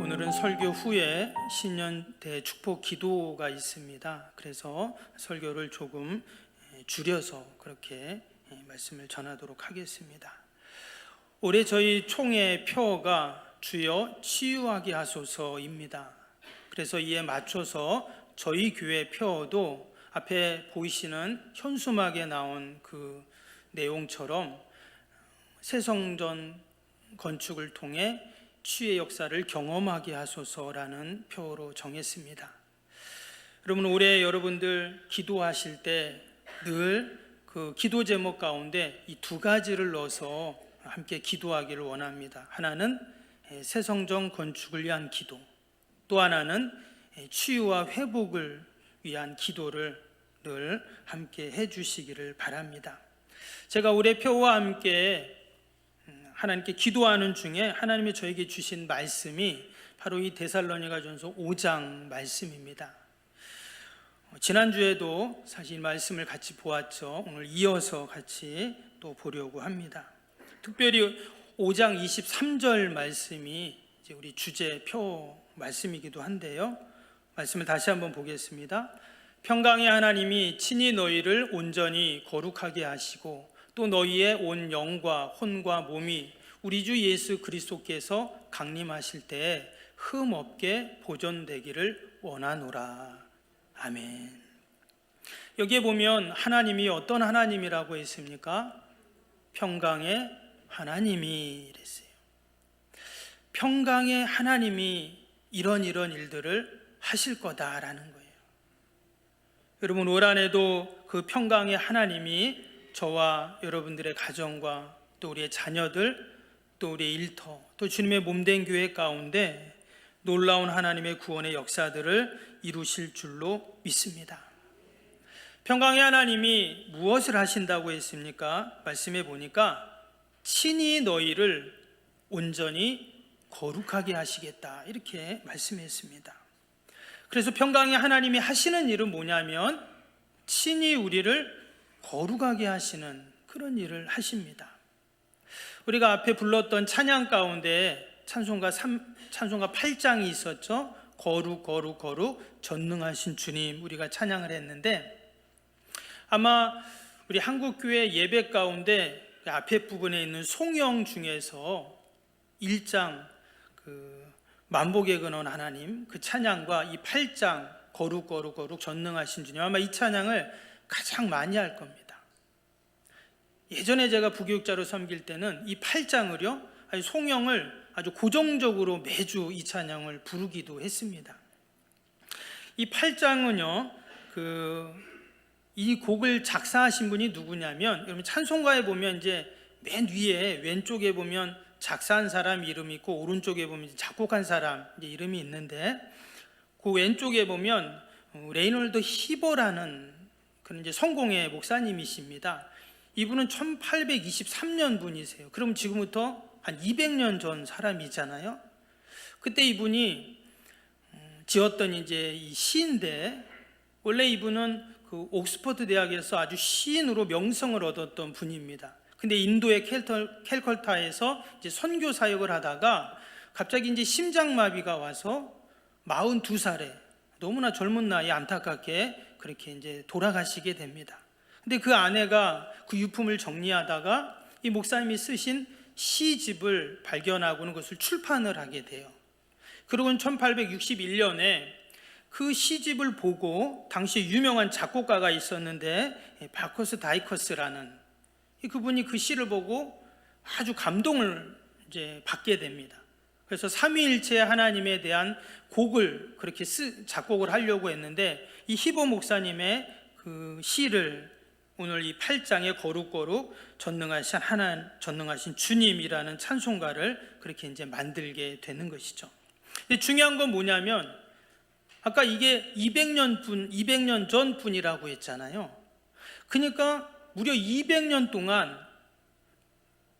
오늘은 설교 후에 신년 대축복 기도가 있습니다. 그래서 설교를 조금 줄여서 그렇게 말씀을 전하도록 하겠습니다. 올해 저희 총회 표어가 주여 치유하게 하소서입니다. 그래서 이에 맞춰서 저희 교회 표어도 앞에 보이시는 현수막에 나온 그 내용처럼 새성전 건축을 통해 치유의 역사를 경험하게 하소서라는 표어로 정했습니다. 여러분, 올해 여러분들 기도하실 때 늘 그 기도 제목 가운데 이 두 가지를 넣어서 함께 기도하기를 원합니다. 하나는 새성전 건축을 위한 기도, 또 하나는 치유와 회복을 위한 기도를 늘 함께 해주시기를 바랍니다. 제가 올해 표와 함께 하나님께 기도하는 중에 하나님이 저에게 주신 말씀이 바로 이 데살로니가전서 5장 말씀입니다. 지난주에도 사실 말씀을 같이 보았죠. 오늘 이어서 같이 또 보려고 합니다. 특별히 5장 23절 말씀이 이제 우리 주제 표 말씀이기도 한데요. 말씀을 다시 한번 보겠습니다. 평강의 하나님이 친히 너희를 온전히 거룩하게 하시고 또 너희의 온 영과 혼과 몸이 우리 주 예수 그리스도께서 강림하실 때에 흠 없게 보존되기를 원하노라. 아멘. 여기에 보면 하나님이 어떤 하나님이라고 했습니까? 평강의 하나님이 이랬어요. 평강의 하나님이 이런 일들을 하실 거다라는 거예요. 여러분, 올 한해도 그 평강의 하나님이 저와 여러분들의 가정과 또 우리의 자녀들, 또 우리의 일터, 또 주님의 몸된 교회 가운데 놀라운 하나님의 구원의 역사들을 이루실 줄로 믿습니다. 평강의 하나님이 무엇을 하신다고 했습니까? 말씀해 보니까 친히 너희를 온전히 거룩하게 하시겠다, 이렇게 말씀했습니다. 그래서 평강의 하나님이 하시는 일은 뭐냐면 친히 우리를 거룩하게 하시는 그런 일을 하십니다. 우리가 앞에 불렀던 찬양 가운데 찬송가 8장이 있었죠. 거룩 거룩 거룩 전능하신 주님, 우리가 찬양을 했는데 아마 우리 한국교회 예배 가운데 앞에 부분에 있는 송영 중에서 1장 그 만복의 근원 하나님, 그 찬양과 이 8장 거룩 거룩 거룩 전능하신 주님, 아마 이 찬양을 가장 많이 할 겁니다. 예전에 제가 부교육자로 섬길 때는 이 8장을요, 송영을 아주 고정적으로 매주 이 찬양을 부르기도 했습니다. 이 8장은요, 이 곡을 작사하신 분이 누구냐면, 여러분 찬송가에 보면 이제 맨 위에 왼쪽에 보면 작사한 사람 이름이 있고 오른쪽에 보면 작곡한 사람 이름이 있는데, 그 왼쪽에 보면 레이놀드 히버라는 그런 이제 성공의 목사님이십니다. 이분은 1823년 분이세요. 그럼 지금부터 한 200년 전 사람이잖아요. 그때 이분이 지었던 이제 이 시인데, 원래 이분은 그 옥스퍼드 대학에서 아주 시인으로 명성을 얻었던 분입니다. 근데 인도의 캘커타에서 이제 선교 사역을 하다가 갑자기 이제 심장마비가 와서 42살에 너무나 젊은 나이에 안타깝게 그렇게 이제 돌아가시게 됩니다. 근데 그 아내가 그 유품을 정리하다가 이 목사님이 쓰신 시집을 발견하고는 그것을 출판을 하게 돼요. 그러고는 1861년에 그 시집을 보고 당시 유명한 작곡가가 있었는데 바커스 다이커스라는 그분이 그 시를 보고 아주 감동을 이제 받게 됩니다. 그래서 삼위일체 하나님에 대한 곡을 그렇게 작곡을 하려고 했는데, 이 히버 목사님의 그 시를 오늘 이 8장의 거룩거룩 전능하신 주님이라는 찬송가를 그렇게 이제 만들게 되는 것이죠. 근데 중요한 건 뭐냐면, 아까 이게 200년 전 분이라고 했잖아요. 그러니까 무려 200년 동안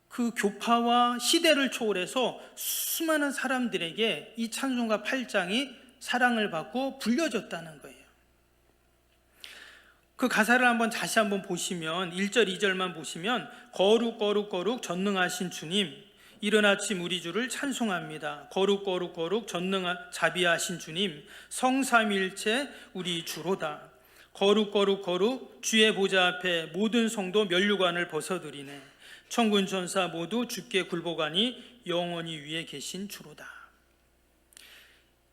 그 교파와 시대를 초월해서 수많은 사람들에게 이 찬송가 8장이 사랑을 받고 불려졌다는 거예요. 그 가사를 다시 한번 보시면 1절 2절만 보시면 거룩 거룩 거룩 전능하신 주님, 이른 아침 우리 주를 찬송합니다. 거룩 거룩 거룩 자비하신 주님, 성삼일체 우리 주로다. 거룩 거룩 거룩 주의 보좌 앞에 모든 성도 면류관을 벗어드리네. 천군 천사 모두 주께 굴복하니 영원히 위에 계신 주로다.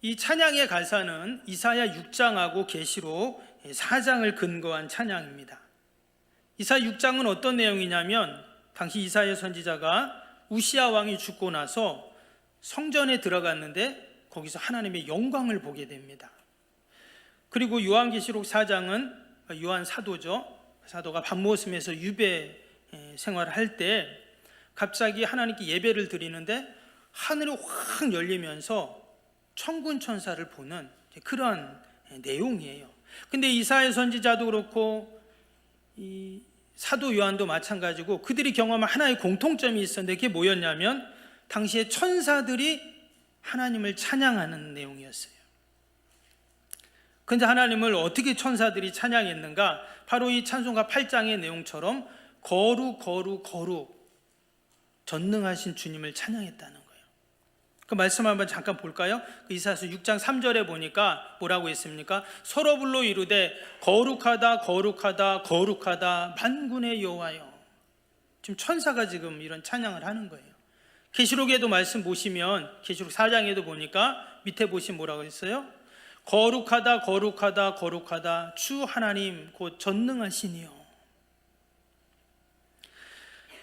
이 찬양의 가사는 이사야 6장하고 계시록 4장을 근거한 찬양입니다. 이사야 6장은 어떤 내용이냐면 당시 이사야 선지자가 우시아 왕이 죽고 나서 성전에 들어갔는데 거기서 하나님의 영광을 보게 됩니다. 그리고 요한계시록 4장은 요한 사도죠. 사도가 밤모섬에서 유배 생활을 할 때 갑자기 하나님께 예배를 드리는데 하늘이 확 열리면서 천군 천사를 보는 그런 내용이에요. 근데 이사야 선지자도 그렇고 이 사도 요한도 마찬가지고 그들이 경험한 하나의 공통점이 있었는데 그게 뭐였냐면 당시에 천사들이 하나님을 찬양하는 내용이었어요. 그런데 하나님을 어떻게 천사들이 찬양했는가? 바로 이 찬송가 8장의 내용처럼 거룩 거룩 거룩 전능하신 주님을 찬양했다는 거예요. 그 말씀 한번 잠깐 볼까요? 그 이사야서 6장 3절에 보니까 뭐라고 했습니까? 서로 불러 이르되 거룩하다 거룩하다 거룩하다 만군의 여호와여. 지금 천사가 지금 이런 찬양을 하는 거예요. 계시록에도 말씀 보시면 계시록 4장에도 보니까 밑에 보시면 뭐라고 했어요? 거룩하다 거룩하다 거룩하다 주 하나님 곧 전능하시니요.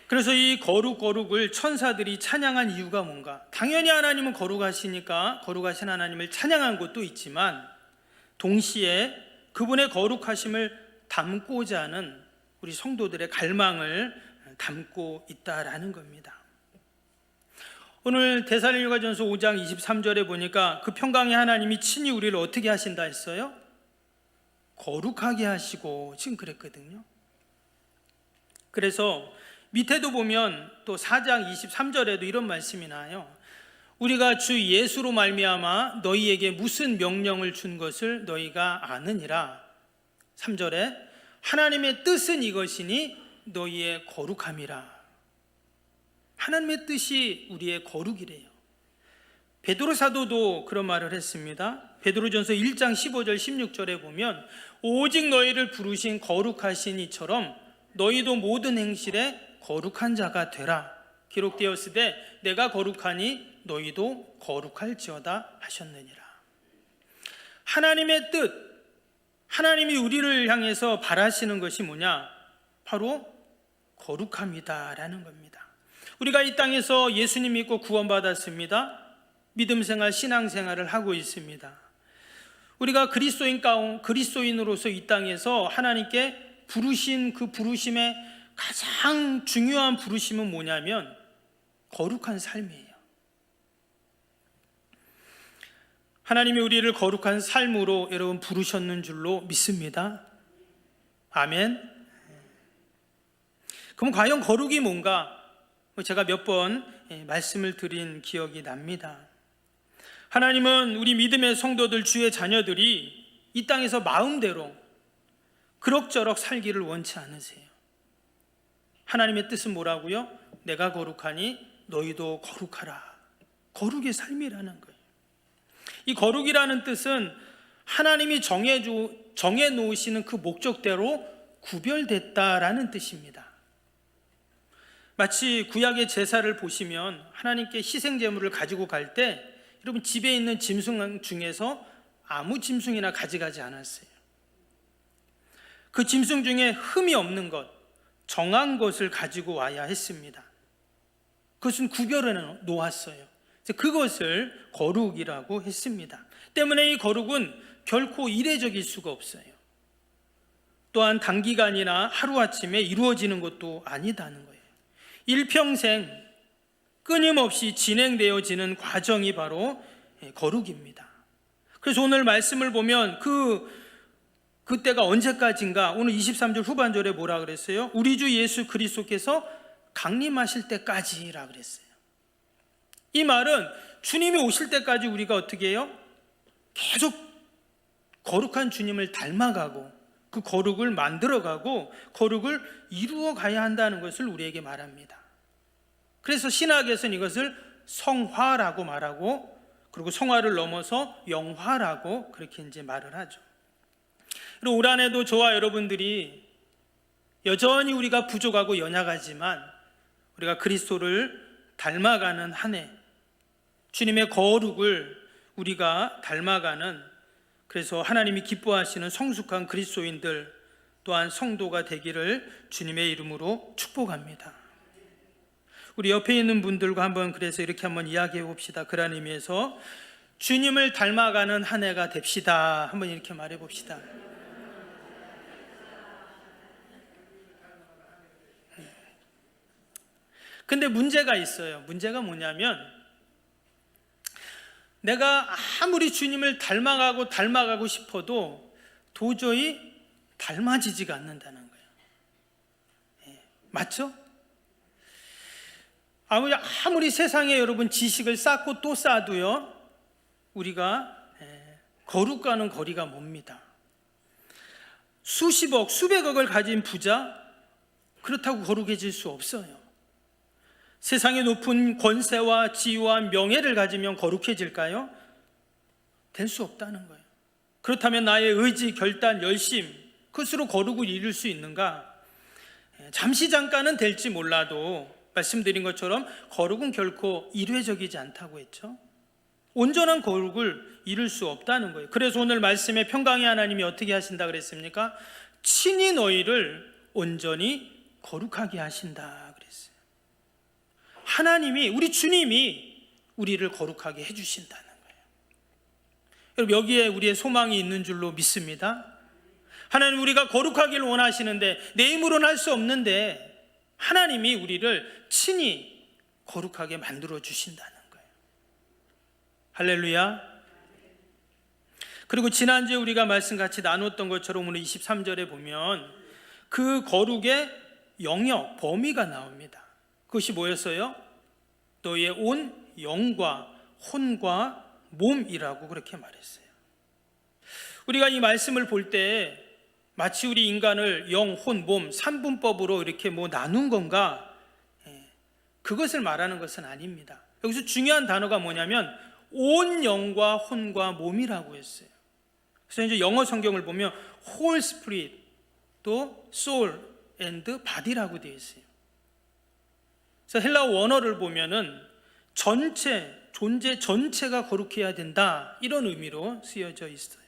그래서 이 거룩 거룩을 천사들이 찬양한 이유가 뭔가? 당연히 하나님은 거룩하시니까 거룩하신 하나님을 찬양한 것도 있지만 동시에 그분의 거룩하심을 담고자 하는 우리 성도들의 갈망을 담고 있다라는 겁니다. 오늘 데살로니가전서 5장 23절에 보니까 그 평강의 하나님이 친히 우리를 어떻게 하신다 했어요? 거룩하게 하시고 지금 그랬거든요. 그래서 밑에도 보면 또 4장 23절에도 이런 말씀이 나요. 우리가 주 예수로 말미암아 너희에게 무슨 명령을 준 것을 너희가 아느니라. 3절에 하나님의 뜻은 이것이니 너희의 거룩함이라. 하나님의 뜻이 우리의 거룩이래요. 베드로 사도도 그런 말을 했습니다. 베드로전서 1장 15절 16절에 보면 오직 너희를 부르신 거룩하신 이처럼 너희도 모든 행실에 거룩한 자가 되라. 기록되었으되 내가 거룩하니 너희도 거룩할지어다 하셨느니라. 하나님의 뜻, 하나님이 우리를 향해서 바라시는 것이 뭐냐? 바로 거룩함이다라는 겁니다. 우리가 이 땅에서 예수님 믿고 구원받았습니다. 믿음 생활, 신앙 생활을 하고 있습니다. 우리가 그리스도인으로서 이 땅에서 하나님께 부르신 그 부르심의 가장 중요한 부르심은 뭐냐면 거룩한 삶이에요. 하나님이 우리를 거룩한 삶으로 여러분 부르셨는 줄로 믿습니다. 아멘. 그럼 과연 거룩이 뭔가? 제가 몇 번 말씀을 드린 기억이 납니다. 하나님은 우리 믿음의 성도들, 주의 자녀들이 이 땅에서 마음대로 그럭저럭 살기를 원치 않으세요. 하나님의 뜻은 뭐라고요? 내가 거룩하니 너희도 거룩하라. 거룩의 삶이라는 거예요. 이 거룩이라는 뜻은 하나님이 정해 놓으시는 그 목적대로 구별됐다라는 뜻입니다. 마치 구약의 제사를 보시면 하나님께 희생 제물을 가지고 갈 때 여러분 집에 있는 짐승 중에서 아무 짐승이나 가져가지 않았어요. 그 짐승 중에 흠이 없는 것, 정한 것을 가지고 와야 했습니다. 그것은 구별해 놓았어요. 그것을 거룩이라고 했습니다. 때문에 이 거룩은 결코 이례적일 수가 없어요. 또한 단기간이나 하루아침에 이루어지는 것도 아니다는 거예요. 일평생 끊임없이 진행되어지는 과정이 바로 거룩입니다. 그래서 오늘 말씀을 보면 그때가 언제까지인가? 오늘 23절 후반절에 뭐라 그랬어요? 우리 주 예수 그리스도께서 강림하실 때까지라 그랬어요. 이 말은 주님이 오실 때까지 우리가 어떻게 해요? 계속 거룩한 주님을 닮아가고 그 거룩을 만들어가고 거룩을 이루어 가야 한다는 것을 우리에게 말합니다. 그래서 신학에서는 이것을 성화라고 말하고, 그리고 성화를 넘어서 영화라고 그렇게 이제 말을 하죠. 그리고 올 한해도 저와 여러분들이 여전히 우리가 부족하고 연약하지만 우리가 그리스도를 닮아가는 한 해, 주님의 거룩을 우리가 닮아가는, 그래서 하나님이 기뻐하시는 성숙한 그리스도인들 또한 성도가 되기를 주님의 이름으로 축복합니다. 우리 옆에 있는 분들과 한번 그래서 이렇게 한번 이야기해 봅시다. 그런 의미에서 주님을 닮아가는 한 해가 됩시다. 한번 이렇게 말해 봅시다. 근데 문제가 있어요. 문제가 뭐냐면 내가 아무리 주님을 닮아가고 싶어도 도저히 닮아지지가 않는다는 거예요. 맞죠? 아무리 세상에 여러분 지식을 쌓고 또 쌓아도요, 우리가 거룩과는 거리가 멉니다. 수십억, 수백억을 가진 부자, 그렇다고 거룩해질 수 없어요. 세상에 높은 권세와 지위와 명예를 가지면 거룩해질까요? 될 수 없다는 거예요. 그렇다면 나의 의지, 결단, 열심, 그것으로 거룩을 이룰 수 있는가? 잠시 잠깐은 될지 몰라도 말씀드린 것처럼 거룩은 결코 일회적이지 않다고 했죠. 온전한 거룩을 이룰 수 없다는 거예요. 그래서 오늘 말씀에 평강의 하나님이 어떻게 하신다 그랬습니까? 친히 너희를 온전히 거룩하게 하신다 그랬어요. 하나님이, 우리 주님이 우리를 거룩하게 해주신다는 거예요. 여러분, 여기에 우리의 소망이 있는 줄로 믿습니다. 하나님, 우리가 거룩하기를 원하시는데 내 힘으로는 할 수 없는데 하나님이 우리를 친히 거룩하게 만들어 주신다는 거예요. 할렐루야. 그리고 지난주에 우리가 말씀 같이 나눴던 것처럼 오늘 23절에 보면 그 거룩의 영역, 범위가 나옵니다. 그것이 뭐였어요? 너의 온 영과 혼과 몸이라고 그렇게 말했어요. 우리가 이 말씀을 볼 때 마치 우리 인간을 영, 혼, 몸 3분법으로 이렇게 나눈 건가? 그것을 말하는 것은 아닙니다. 여기서 중요한 단어가 뭐냐면 온 영과 혼과 몸이라고 했어요. 그래서 이제 영어 성경을 보면 whole spirit, 또 soul and body라고 되어 있어요. 그래서 헬라어 원어를 보면은 전체, 존재 전체가 거룩해야 된다, 이런 의미로 쓰여져 있어요.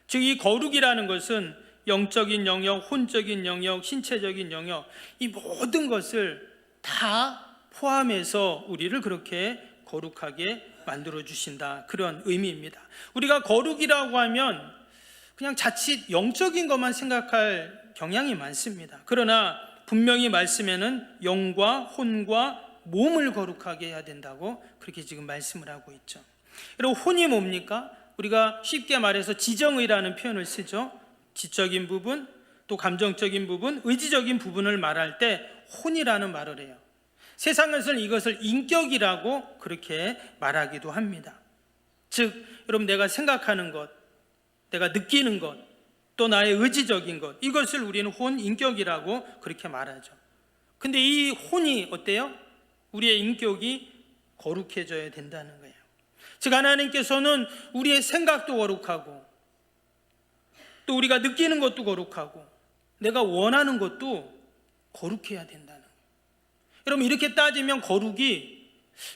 즉 이 거룩이라는 것은 영적인 영역, 혼적인 영역, 신체적인 영역, 이 모든 것을 다 포함해서 우리를 그렇게 거룩하게 만들어 주신다, 그런 의미입니다. 우리가 거룩이라고 하면 그냥 자칫 영적인 것만 생각할 경향이 많습니다. 그러나 분명히 말씀에는 영과 혼과 몸을 거룩하게 해야 된다고 그렇게 지금 말씀을 하고 있죠. 여러분, 혼이 뭡니까? 우리가 쉽게 말해서 지정의라는 표현을 쓰죠. 지적인 부분, 또 감정적인 부분, 의지적인 부분을 말할 때 혼이라는 말을 해요. 세상에서는 이것을 인격이라고 그렇게 말하기도 합니다. 즉, 여러분, 내가 생각하는 것, 내가 느끼는 것, 또 나의 의지적인 것, 이것을 우리는 혼, 인격이라고 그렇게 말하죠. 근데 이 혼이 어때요? 우리의 인격이 거룩해져야 된다는 거예요. 즉, 하나님께서는 우리의 생각도 거룩하고, 또 우리가 느끼는 것도 거룩하고, 내가 원하는 것도 거룩해야 된다는 거예요. 여러분, 이렇게 따지면 거룩이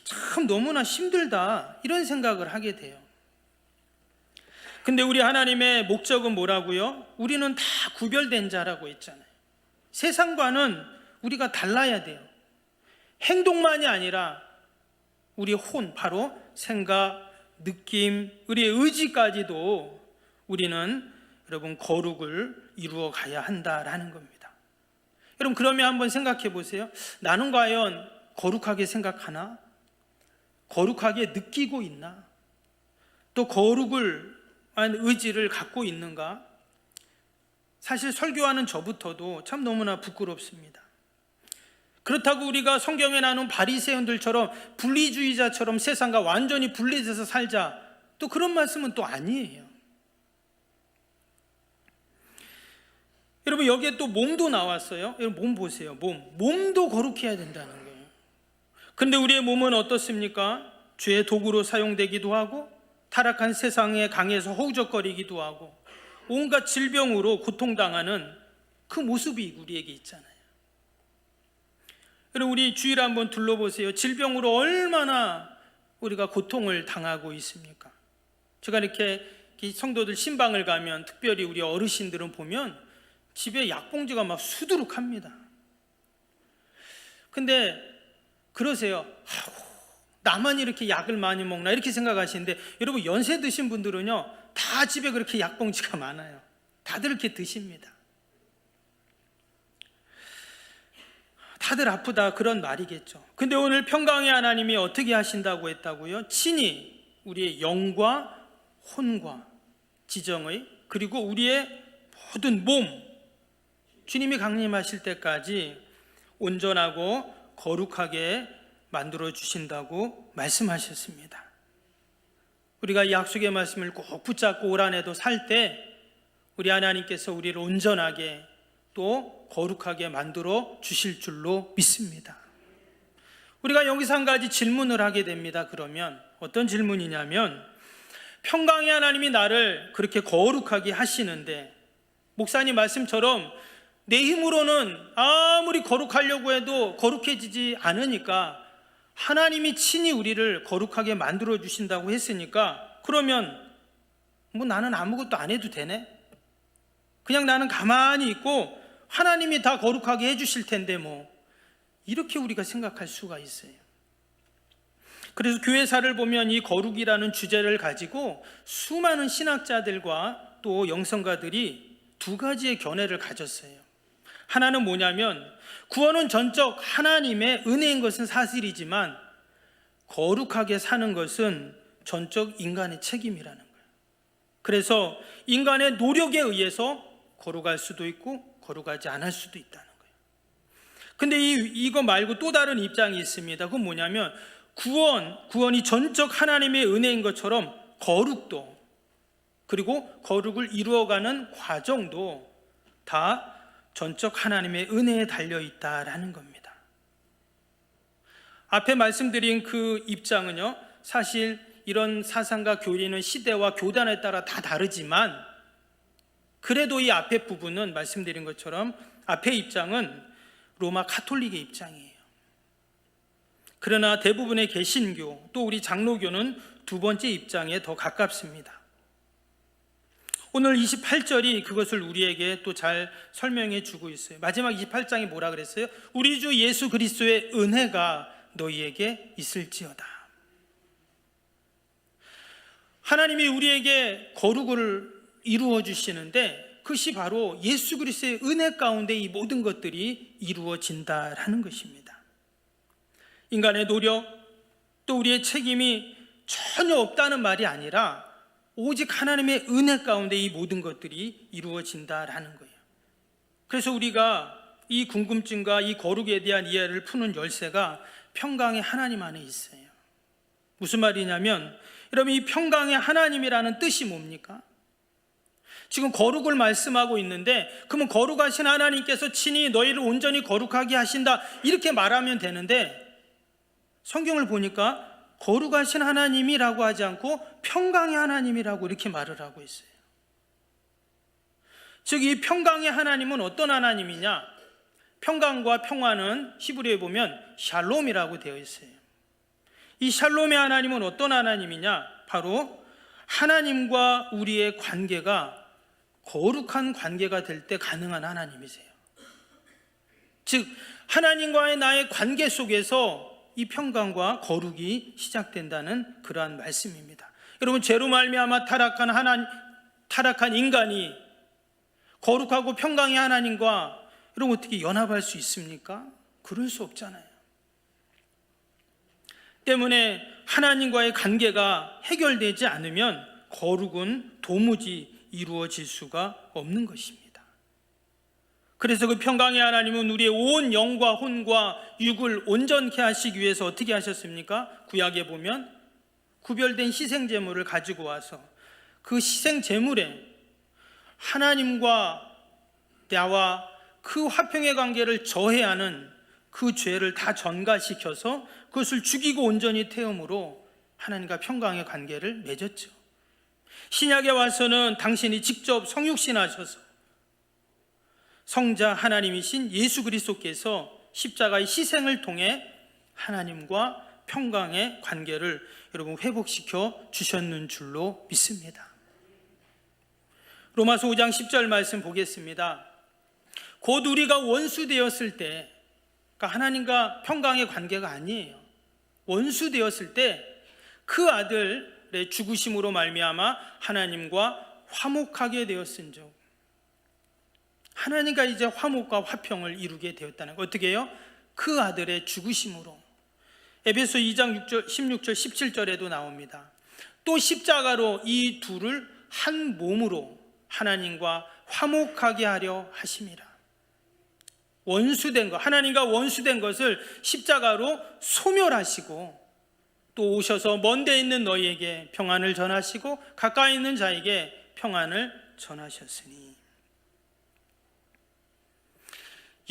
참 너무나 힘들다, 이런 생각을 하게 돼요. 근데 우리 하나님의 목적은 뭐라고요? 우리는 다 구별된 자라고 했잖아요. 세상과는 우리가 달라야 돼요. 행동만이 아니라 우리의 혼, 바로 생각, 느낌, 우리의 의지까지도 우리는 여러분 거룩을 이루어 가야 한다라는 겁니다. 여러분, 그러면 한번 생각해 보세요. 나는 과연 거룩하게 생각하나? 거룩하게 느끼고 있나? 또 거룩을 한 의지를 갖고 있는가? 사실 설교하는 저부터도 참 너무나 부끄럽습니다. 그렇다고 우리가 성경에 나눈 바리새인들처럼 분리주의자처럼 세상과 완전히 분리돼서 살자, 또 그런 말씀은 또 아니에요. 여러분, 여기에 또 몸도 나왔어요. 여러분, 몸 보세요. 몸도 거룩해야 된다는 거예요. 근데 우리의 몸은 어떻습니까? 죄의 도구로 사용되기도 하고 타락한 세상의 강에서 허우적거리기도 하고 온갖 질병으로 고통당하는 그 모습이 우리에게 있잖아요. 여러분, 우리 주위를 한번 둘러보세요. 질병으로 얼마나 우리가 고통을 당하고 있습니까? 제가 이렇게 성도들 신방을 가면, 특별히 우리 어르신들은 보면 집에 약봉지가 막 수두룩합니다. 근데 그러세요. 나만 이렇게 약을 많이 먹나 이렇게 생각하시는데, 여러분 연세 드신 분들은요 다 집에 그렇게 약봉지가 많아요. 다들 이렇게 드십니다. 다들 아프다, 그런 말이겠죠. 근데 오늘 평강의 하나님이 어떻게 하신다고 했다고요? 친히 우리의 영과 혼과 지정의, 그리고 우리의 모든 몸, 주님이 강림하실 때까지 온전하고 거룩하게 만들어 주신다고 말씀하셨습니다. 우리가 이 약속의 말씀을 꼭 붙잡고 올 한해도 살 때 우리 하나님께서 우리를 온전하게 또 거룩하게 만들어 주실 줄로 믿습니다. 우리가 여기서 한 가지 질문을 하게 됩니다. 그러면 어떤 질문이냐면, 평강의 하나님이 나를 그렇게 거룩하게 하시는데, 목사님 말씀처럼 내 힘으로는 아무리 거룩하려고 해도 거룩해지지 않으니까 하나님이 친히 우리를 거룩하게 만들어 주신다고 했으니까, 그러면 뭐 나는 아무것도 안 해도 되네? 그냥 나는 가만히 있고 하나님이 다 거룩하게 해주실 텐데 뭐, 이렇게 우리가 생각할 수가 있어요. 그래서 교회사를 보면 이 거룩이라는 주제를 가지고 수많은 신학자들과 또 영성가들이 두 가지의 견해를 가졌어요. 하나는 뭐냐면, 구원은 전적 하나님의 은혜인 것은 사실이지만 거룩하게 사는 것은 전적 인간의 책임이라는 거예요. 그래서 인간의 노력에 의해서 거룩할 수도 있고 거룩하지 않을 수도 있다는 거예요. 근데 이거 말고 또 다른 입장이 있습니다. 그건 뭐냐면, 구원이 전적 하나님의 은혜인 것처럼 거룩도, 그리고 거룩을 이루어가는 과정도 다 전적 하나님의 은혜에 달려있다라는 겁니다. 앞에 말씀드린 그 입장은요, 사실 이런 사상과 교리는 시대와 교단에 따라 다 다르지만, 그래도 이 앞에 부분은 말씀드린 것처럼 앞에 입장은 로마 가톨릭의 입장이에요. 그러나 대부분의 개신교, 또 우리 장로교는 두 번째 입장에 더 가깝습니다. 오늘 28절이 그것을 우리에게 또 잘 설명해 주고 있어요. 마지막 28장이 뭐라 그랬어요? 우리 주 예수 그리스도의 은혜가 너희에게 있을지어다. 하나님이 우리에게 거룩을 이루어 주시는데, 그것이 바로 예수 그리스도의 은혜 가운데 이 모든 것들이 이루어진다라는 것입니다. 인간의 노력, 또 우리의 책임이 전혀 없다는 말이 아니라 오직 하나님의 은혜 가운데 이 모든 것들이 이루어진다라는 거예요. 그래서 우리가 이 궁금증과 이 거룩에 대한 이해를 푸는 열쇠가 평강의 하나님 안에 있어요. 무슨 말이냐면, 여러분, 이 평강의 하나님이라는 뜻이 뭡니까? 지금 거룩을 말씀하고 있는데, 그러면 거룩하신 하나님께서 친히 너희를 온전히 거룩하게 하신다, 이렇게 말하면 되는데, 성경을 보니까 거룩하신 하나님이라고 하지 않고 평강의 하나님이라고 이렇게 말을 하고 있어요. 즉, 이 평강의 하나님은 어떤 하나님이냐? 평강과 평화는 히브리어에 보면 샬롬이라고 되어 있어요. 이 샬롬의 하나님은 어떤 하나님이냐? 바로 하나님과 우리의 관계가 거룩한 관계가 될 때 가능한 하나님이세요. 즉, 하나님과의 나의 관계 속에서 이 평강과 거룩이 시작된다는 그러한 말씀입니다. 여러분, 죄로 말미암아 타락한 인간이 거룩하고 평강의 하나님과 여러분 어떻게 연합할 수 있습니까? 그럴 수 없잖아요. 때문에 하나님과의 관계가 해결되지 않으면 거룩은 도무지 이루어질 수가 없는 것입니다. 그래서 그 평강의 하나님은 우리의 온 영과 혼과 육을 온전케 하시기 위해서 어떻게 하셨습니까? 구약에 보면 구별된 희생제물을 가지고 와서 그 희생제물에 하나님과 나와 그 화평의 관계를 저해하는 그 죄를 다 전가시켜서 그것을 죽이고 온전히 태움으로 하나님과 평강의 관계를 맺었죠. 신약에 와서는 당신이 직접 성육신 하셔서 성자 하나님이신 예수 그리스도께서 십자가의 희생을 통해 하나님과 평강의 관계를 여러분 회복시켜 주셨는 줄로 믿습니다. 로마서 5장 10절 말씀 보겠습니다. 곧 우리가 원수 되었을 때, 그러니까 하나님과 평강의 관계가 아니에요. 원수 되었을 때 그 아들의 죽으심으로 말미암아 하나님과 화목하게 되었은즉, 하나님과 이제 화목과 화평을 이루게 되었다는 거. 어떻게 해요? 그 아들의 죽으심으로. 에베소 2장 16절 17절에도 나옵니다. 또 십자가로 이 둘을 한 몸으로 하나님과 화목하게 하려 하심이라. 원수된 것, 하나님과 원수된 것을 십자가로 소멸하시고 또 오셔서 먼 데 있는 너희에게 평안을 전하시고 가까이 있는 자에게 평안을 전하셨으니,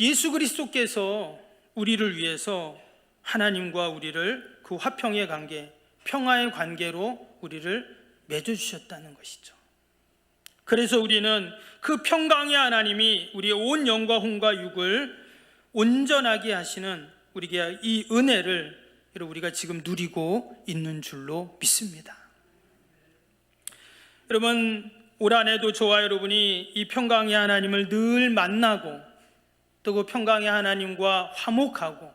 예수 그리스도께서 우리를 위해서 하나님과 우리를 그 화평의 관계, 평화의 관계로 우리를 맺어주셨다는 것이죠. 그래서 우리는 그 평강의 하나님이 우리의 온 영과 혼과 육을 온전하게 하시는 우리에게 이 은혜를 우리가 지금 누리고 있는 줄로 믿습니다. 여러분, 올 한해도 저와 여러분이 이 평강의 하나님을 늘 만나고 또 그 평강의 하나님과 화목하고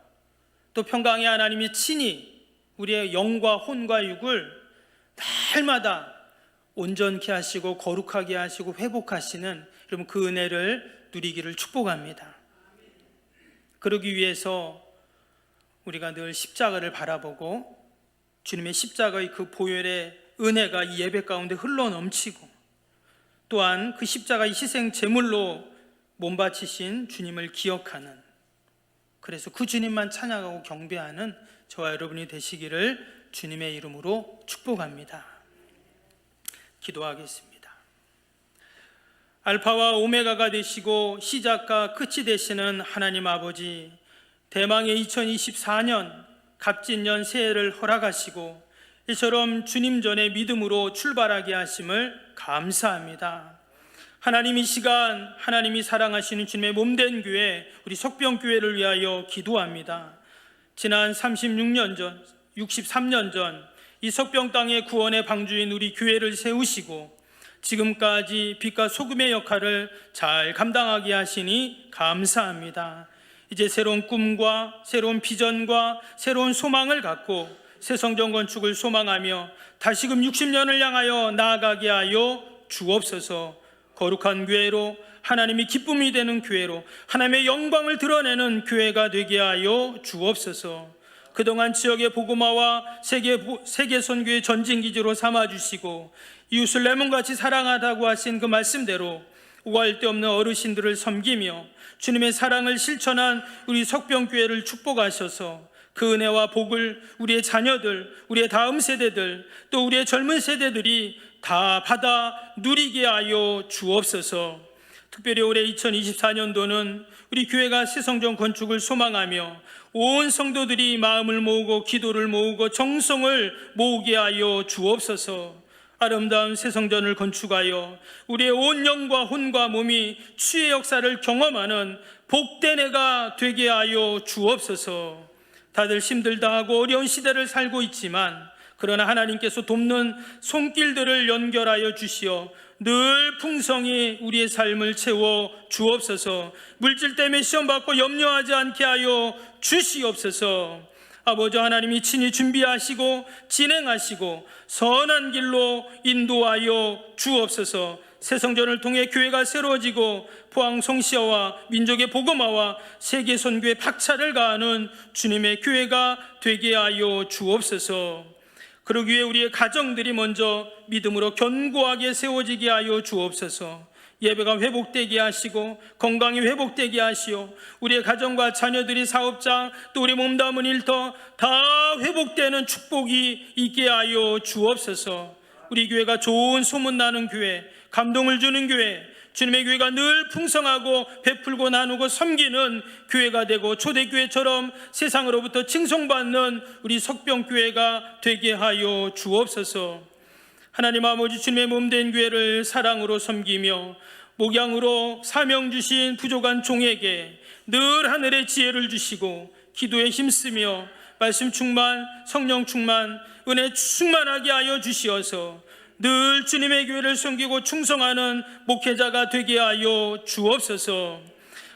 또 평강의 하나님이 친히 우리의 영과 혼과 육을 날마다 온전케 하시고 거룩하게 하시고 회복하시는 여러분 그 은혜를 누리기를 축복합니다. 그러기 위해서 우리가 늘 십자가를 바라보고 주님의 십자가의 그 보혈의 은혜가 이 예배 가운데 흘러넘치고, 또한 그 십자가의 희생 제물로 몸바치신 주님을 기억하는, 그래서 그 주님만 찬양하고 경배하는 저와 여러분이 되시기를 주님의 이름으로 축복합니다. 기도하겠습니다. 알파와 오메가가 되시고 시작과 끝이 되시는 하나님 아버지, 대망의 2024년 갑진년 새해를 허락하시고 이처럼 주님 전에 믿음으로 출발하게 하심을 감사합니다. 하나님, 이 시간 하나님이 사랑하시는 주님의 몸된 교회, 우리 석병교회를 위하여 기도합니다. 지난 33년 전 이 석병 땅의 구원의 방주인 우리 교회를 세우시고 지금까지 빛과 소금의 역할을 잘 감당하게 하시니 감사합니다. 이제 새로운 꿈과 새로운 비전과 새로운 소망을 갖고 새 성전 건축을 소망하며 다시금 60년을 향하여 나아가게 하여 주옵소서. 거룩한 교회로, 하나님이 기쁨이 되는 교회로, 하나님의 영광을 드러내는 교회가 되게 하여 주옵소서. 그동안 지역의 복음화와 세계 선교의 전진기지로 삼아주시고 이웃을 내 몸같이 사랑하다고 하신 그 말씀대로 우할 데 없는 어르신들을 섬기며 주님의 사랑을 실천한 우리 석병교회를 축복하셔서 그 은혜와 복을 우리의 자녀들, 우리의 다음 세대들, 또 우리의 젊은 세대들이 다 받아 누리게 하여 주옵소서. 특별히 올해 2024년도는 우리 교회가 새 성전 건축을 소망하며 온 성도들이 마음을 모으고 기도를 모으고 정성을 모으게 하여 주옵소서. 아름다운 새 성전을 건축하여 우리의 온 영과 혼과 몸이 치유의 역사를 경험하는 복된 해가 되게 하여 주옵소서. 다들 힘들다 하고 어려운 시대를 살고 있지만 그러나 하나님께서 돕는 손길들을 연결하여 주시어 늘 풍성히 우리의 삶을 채워 주옵소서. 물질 때문에 시험받고 염려하지 않게 하여 주시옵소서. 아버지 하나님이 친히 준비하시고 진행하시고 선한 길로 인도하여 주옵소서. 새 성전을 통해 교회가 새로워지고 포항 송시아와 민족의 복음화와 세계 선교의 박차를 가하는 주님의 교회가 되게 하여 주옵소서. 그러기 위해 우리의 가정들이 먼저 믿음으로 견고하게 세워지게 하여 주옵소서. 예배가 회복되게 하시고 건강이 회복되게 하시오. 우리의 가정과 자녀들이 사업장, 또 우리 몸담은 일터 다 회복되는 축복이 있게 하여 주옵소서. 우리 교회가 좋은 소문나는 교회, 감동을 주는 교회, 주님의 교회가 늘 풍성하고 베풀고 나누고 섬기는 교회가 되고 초대교회처럼 세상으로부터 칭송받는 우리 석병교회가 되게 하여 주옵소서. 하나님 아버지, 주님의 몸된 교회를 사랑으로 섬기며 목양으로 사명 주신 부족한 종에게 늘 하늘의 지혜를 주시고 기도에 힘쓰며 말씀 충만, 성령 충만, 은혜 충만하게 하여 주시어서 늘 주님의 교회를 섬기고 충성하는 목회자가 되게 하여 주옵소서.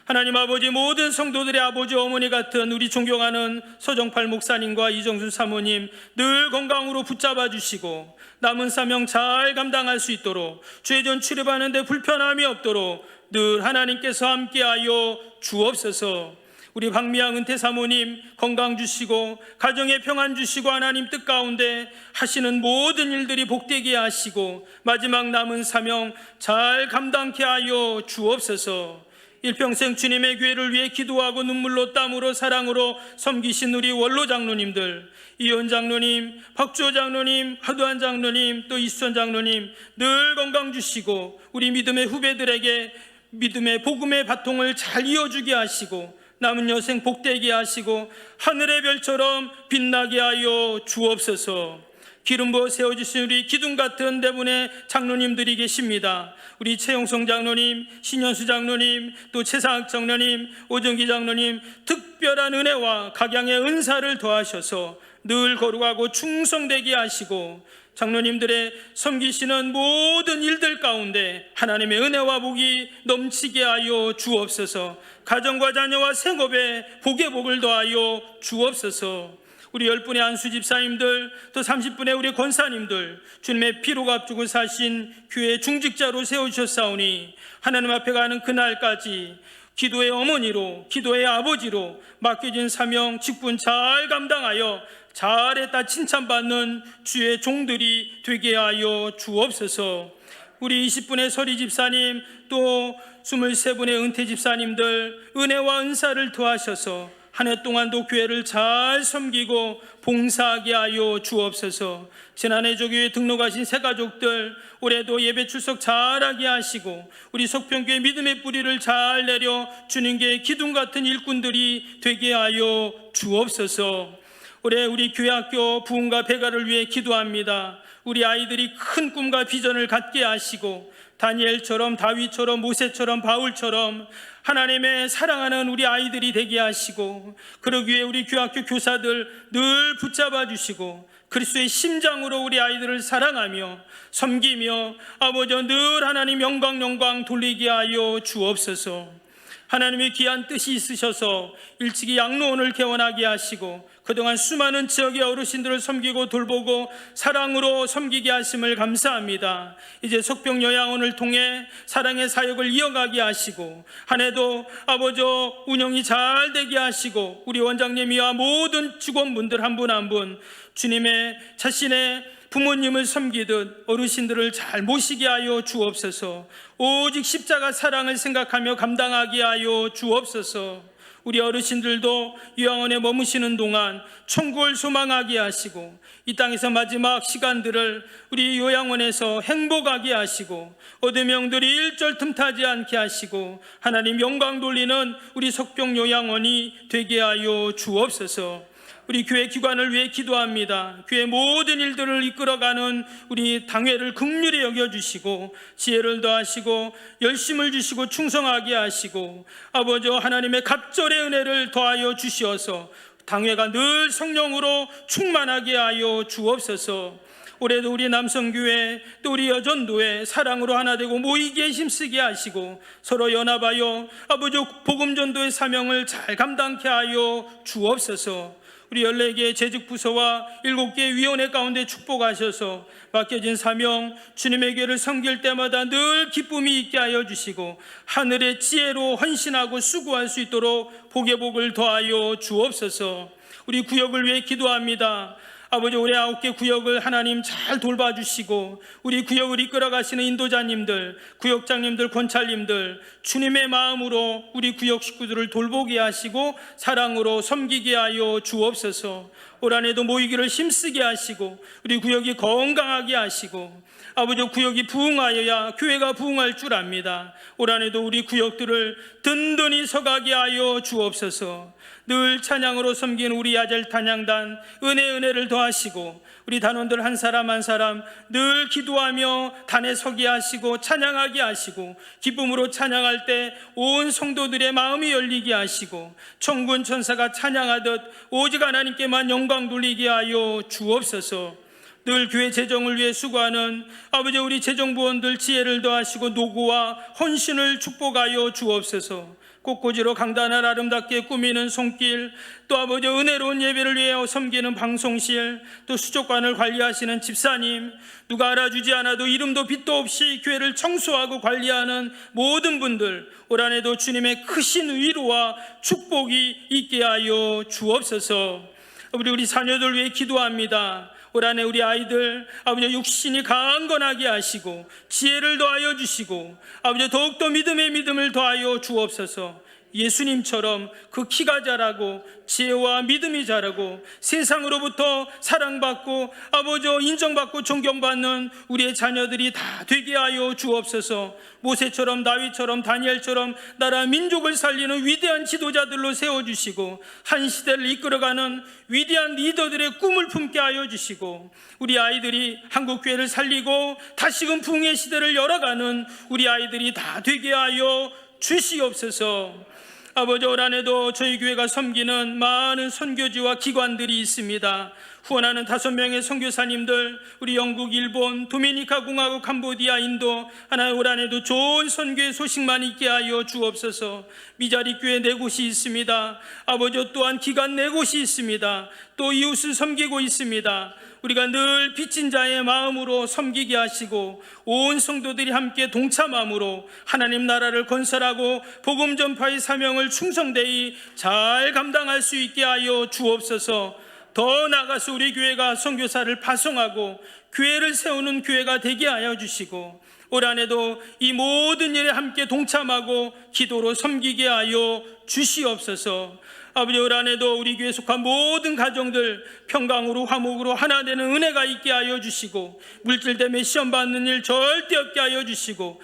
하나님 아버지, 모든 성도들의 아버지 어머니 같은 우리 존경하는 서정팔 목사님과 이정수 사모님 늘 건강으로 붙잡아 주시고 남은 사명 잘 감당할 수 있도록 죄전 치료하는 데 불편함이 없도록 늘 하나님께서 함께하여 주옵소서. 우리 박미양 은퇴 사모님 건강 주시고 가정에 평안 주시고 하나님 뜻 가운데 하시는 모든 일들이 복되게 하시고 마지막 남은 사명 잘 감당케 하여 주옵소서. 일평생 주님의 교회를 위해 기도하고 눈물로 땀으로 사랑으로 섬기신 우리 원로 장로님들, 이현 장로님, 박주호 장로님, 하두한 장로님, 또 이수천 장로님 늘 건강 주시고 우리 믿음의 후배들에게 믿음의 복음의 바통을 잘 이어주게 하시고 남은 여생 복되게 하시고 하늘의 별처럼 빛나게 하여 주옵소서. 기름 부어 세워주신 우리 기둥 같은 대분의 장로님들이 계십니다. 우리 최용성 장로님, 신현수 장로님, 또 최상학 장로님, 오정기 장로님 특별한 은혜와 각양의 은사를 더하셔서 늘 거룩하고 충성되게 하시고 장로님들의 섬기시는 모든 일들 가운데 하나님의 은혜와 복이 넘치게 하여 주옵소서. 가정과 자녀와 생업에 복의 복을 더하여 주옵소서. 우리 10분의 안수 집사님들, 또 30분의 우리 권사님들 주님의 피로 값주고 사신 교회 중직자로 세우셨사오니 하나님 앞에 가는 그날까지 기도의 어머니로, 기도의 아버지로 맡겨진 사명 직분 잘 감당하여 잘했다 칭찬받는 주의 종들이 되게 하여 주옵소서. 우리 20분의 서리 집사님, 또 23분의 은퇴 집사님들 은혜와 은사를 더하셔서 한 해 동안도 교회를 잘 섬기고 봉사하게 하여 주옵소서. 지난해 조교에 등록하신 새 가족들 올해도 예배 출석 잘하게 하시고 우리 석평교회 믿음의 뿌리를 잘 내려 주님께 기둥 같은 일꾼들이 되게 하여 주옵소서. 올해 우리 교회학교 부흥과 배가를 위해 기도합니다. 우리 아이들이 큰 꿈과 비전을 갖게 하시고 다니엘처럼, 다윗처럼, 모세처럼, 바울처럼 하나님의 사랑하는 우리 아이들이 되게 하시고 그러기 위해 우리 교학교 교사들 늘 붙잡아 주시고 그리스도의 심장으로 우리 아이들을 사랑하며 섬기며 아버지 늘 하나님 영광 돌리게 하여 주옵소서. 하나님의 귀한 뜻이 있으셔서 일찍이 양로원을 개원하게 하시고 그동안 수많은 지역의 어르신들을 섬기고 돌보고 사랑으로 섬기게 하심을 감사합니다. 이제 석병요양원을 통해 사랑의 사역을 이어가게 하시고 한 해도 아버지 운영이 잘 되게 하시고 우리 원장님이와 모든 직원분들 한 분 한 분 주님의 자신의 부모님을 섬기듯 어르신들을 잘 모시게 하여 주옵소서. 오직 십자가 사랑을 생각하며 감당하게 하여 주옵소서. 우리 어르신들도 요양원에 머무시는 동안 천국을 소망하게 하시고 이 땅에서 마지막 시간들을 우리 요양원에서 행복하게 하시고 어느 명들이 일절 틈타지 않게 하시고 하나님 영광 돌리는 우리 석병 요양원이 되게 하여 주옵소서. 우리 교회 기관을 위해 기도합니다. 교회 모든 일들을 이끌어가는 우리 당회를 긍휼히 여겨주시고 지혜를 더하시고 열심을 주시고 충성하게 하시고 아버지 하나님의 갑절의 은혜를 더하여 주시어서 당회가 늘 성령으로 충만하게 하여 주옵소서. 올해도 우리 남성교회 또 우리 여전도회 사랑으로 하나 되고 모이기에 힘쓰게 하시고 서로 연합하여 아버지 복음전도의 사명을 잘 감당케 하여 주옵소서. 우리 14개의 재직부서와 7개의 위원회 가운데 축복하셔서 맡겨진 사명 주님의 교회를 섬길 때마다 늘 기쁨이 있게 하여 주시고 하늘의 지혜로 헌신하고 수고할 수 있도록 복의 복을 더하여 주옵소서. 우리 구역을 위해 기도합니다. 아버지 올해 9개 구역을 하나님 잘 돌봐주시고 우리 구역을 이끌어가시는 인도자님들, 구역장님들, 권찰님들 주님의 마음으로 우리 구역 식구들을 돌보게 하시고 사랑으로 섬기게 하여 주옵소서. 올 한해도 모이기를 힘쓰게 하시고 우리 구역이 건강하게 하시고 아버지 구역이 부흥하여야 교회가 부흥할 줄 압니다. 올 한해도 우리 구역들을 든든히 서가게 하여 주옵소서. 늘 찬양으로 섬기는 우리 아들 단양단 은혜를 더하시고 우리 단원들 한 사람 한 사람 늘 기도하며 단에 서게 하시고 찬양하게 하시고 기쁨으로 찬양할 때 온 성도들의 마음이 열리게 하시고 천군 천사가 찬양하듯 오직 하나님께만 영광 돌리게 하여 주옵소서. 늘 교회 재정을 위해 수고하는 아버지 우리 재정부원들 지혜를 더하시고 노고와 헌신을 축복하여 주옵소서. 꽃꽂이로 강단을 아름답게 꾸미는 손길, 또 아버지 은혜로운 예배를 위해 섬기는 방송실, 또 수족관을 관리하시는 집사님, 누가 알아주지 않아도 이름도 빛도 없이 교회를 청소하고 관리하는 모든 분들, 올 한해도 주님의 크신 위로와 축복이 있게 하여 주옵소서. 우리 자녀들 위해 기도합니다. 올 한해 우리 아이들 아버지 육신이 강건하게 하시고 지혜를 더하여 주시고 아버지 더욱더 믿음을 더하여 주옵소서. 예수님처럼 그 키가 자라고 지혜와 믿음이 자라고 세상으로부터 사랑받고 아버지 인정받고 존경받는 우리의 자녀들이 다 되게 하여 주옵소서. 모세처럼 다윗처럼 다니엘처럼 나라 민족을 살리는 위대한 지도자들로 세워주시고 한 시대를 이끌어가는 위대한 리더들의 꿈을 품게 하여 주시고 우리 아이들이 한국교회를 살리고 다시금 부흥의 시대를 열어가는 우리 아이들이 다 되게 하여 주시옵소서. 아버지 올 한해도 저희 교회가 섬기는 많은 선교지와 기관들이 있습니다. 후원하는 5명의 선교사님들, 우리 영국, 일본, 도미니카 공화국, 캄보디아, 인도 하나님 올 한해도 좋은 선교의 소식만 있게 하여 주옵소서. 미자리 교회 4곳이 있습니다. 아버지 또한 기관 4곳이 있습니다. 또 이웃을 섬기고 있습니다. 우리가 늘 빚진 자의 마음으로 섬기게 하시고 온 성도들이 함께 동참함으로 하나님 나라를 건설하고 복음 전파의 사명을 충성되이 잘 감당할 수 있게 하여 주옵소서. 더 나아가서 우리 교회가 선교사를 파송하고 교회를 세우는 교회가 되게 하여 주시고 올 한해도 이 모든 일에 함께 동참하고 기도로 섬기게 하여 주시옵소서. 아버지 올 한해도 우리 교회에 속한 모든 가정들 평강으로 화목으로 하나 되는 은혜가 있게 하여 주시고 물질 때문에 시험 받는 일 절대 없게 하여 주시고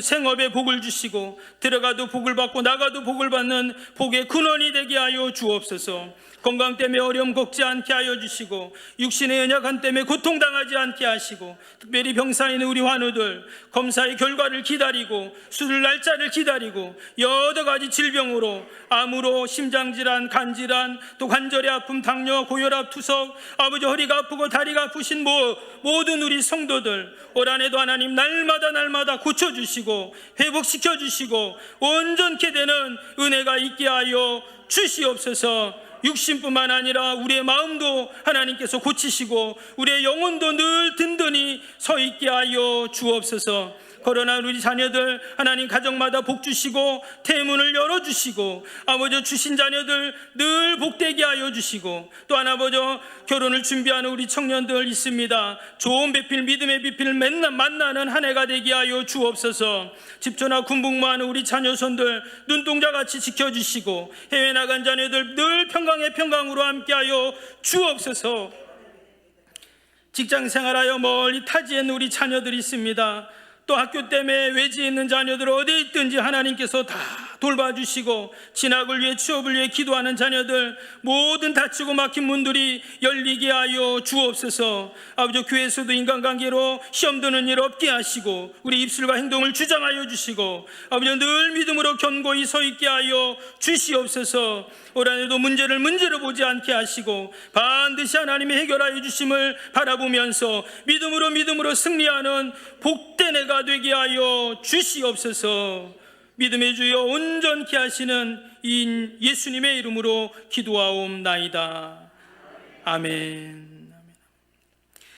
생업에 복을 주시고 들어가도 복을 받고 나가도 복을 받는 복의 근원이 되게 하여 주옵소서. 건강 때문에 어려움 겪지 않게 하여 주시고 육신의 연약함 때문에 고통당하지 않게 하시고 특별히 병사에 있는 우리 환우들 검사의 결과를 기다리고 수술 날짜를 기다리고 여러 가지 질병으로 암으로 심장질환, 간질환, 또 관절의 아픔, 당뇨, 고혈압, 투석, 아버지 허리가 아프고 다리가 아프신 모든 우리 성도들 올 한해도 하나님 날마다 고쳐주시고 회복시켜주시고 온전케 되는 은혜가 있게 하여 주시옵소서. 육신뿐만 아니라 우리의 마음도 하나님께서 고치시고 우리의 영혼도 늘 든든히 서 있게 하여 주옵소서. 거론한 우리 자녀들 하나님 가정마다 복 주시고 태문을 열어주시고 아버지 주신 자녀들 늘 복되게 하여 주시고 또한 아버지 결혼을 준비하는 우리 청년들 있습니다. 좋은 배필 믿음의 배필을 맨날 만나는 한 해가 되게 하여 주옵소서. 집초나 군복무하는 우리 자녀손들 눈동자같이 지켜주시고 해외 나간 자녀들 늘 평강의 평강으로 함께하여 주옵소서. 직장 생활하여 멀리 타지에 있는 우리 자녀들이 있습니다. 또 학교 때문에 외지에 있는 자녀들 어디에 있든지 하나님께서 다 돌봐주시고 진학을 위해 취업을 위해 기도하는 자녀들 모든 닫히고 막힌 문들이 열리게 하여 주옵소서. 아버지 교회에서도 인간관계로 시험 드는 일 없게 하시고 우리 입술과 행동을 주장하여 주시고 아버지 늘 믿음으로 견고히 서 있게 하여 주시옵소서. 올 한해도 문제를 문제로 보지 않게 하시고 반드시 하나님이 해결하여 주심을 바라보면서 믿음으로 승리하는 복된 해가 되게 하여 주시옵소서. 믿음의 주여 온전케 하시는 인 예수님의 이름으로 기도하옵나이다. 아멘.